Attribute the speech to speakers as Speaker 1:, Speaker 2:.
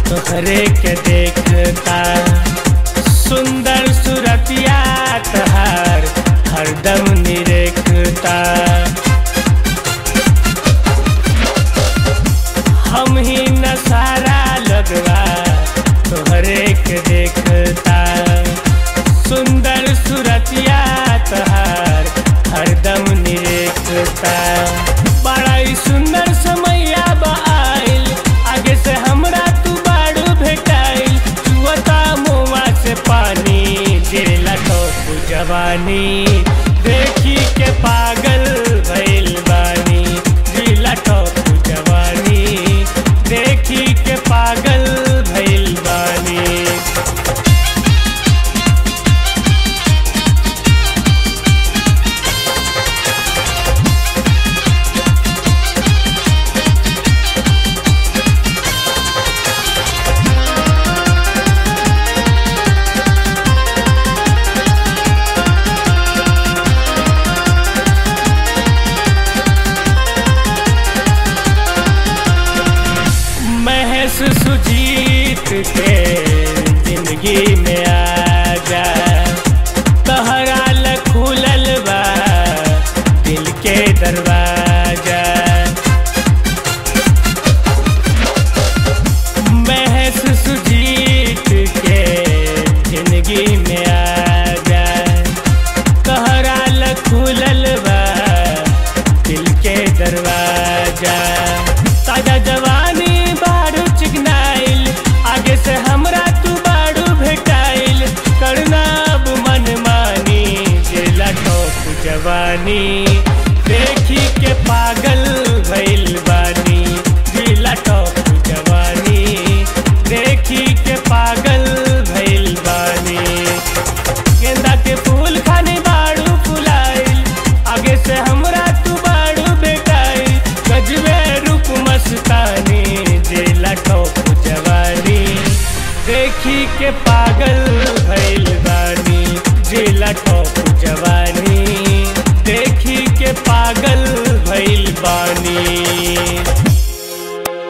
Speaker 1: तोहरे के देखता सुंदर सूरतिया तहार हरदम निरेखता। हम ही न सारा लगवा तोहरे के देखता सुंदर सूरतिया तहार हरदम निरेखता। बड़ा ही सुंदर समैया बाइल आगे से हमरा तू बाड़ू भेटाइल चुअता मुआ से पानी दिला ठोक जवानी देखी के पागल भइल बानी दिला ठोक जवानी देखी के पागल भइल बानी। सुजीत के जिंदगी में आजा तहरा ल खुलल बा दिल के दरवाजा। महस सुजीत के जिंदगी में आजा तहरा ल खुलल बा दिल के दरवाजा। ताजा जवानी आगे से हमरा तू बाड़ू भेटाइल करना अब मन मानी दिला ठोक जवानी देखी के पागल भइल बानी दिला ठोक जवानी देखी के पागल भइल बानी। गेंदा के फूल खाने बाड़ू फुलाइल आगे से हमरा तू बाड़ू भेटाइल गजबे रूप मस्तानी दिला ठोक जवानी देखी के पागल भइल बानी दिला ठोक जवानी देखी के पागल भइल बानी।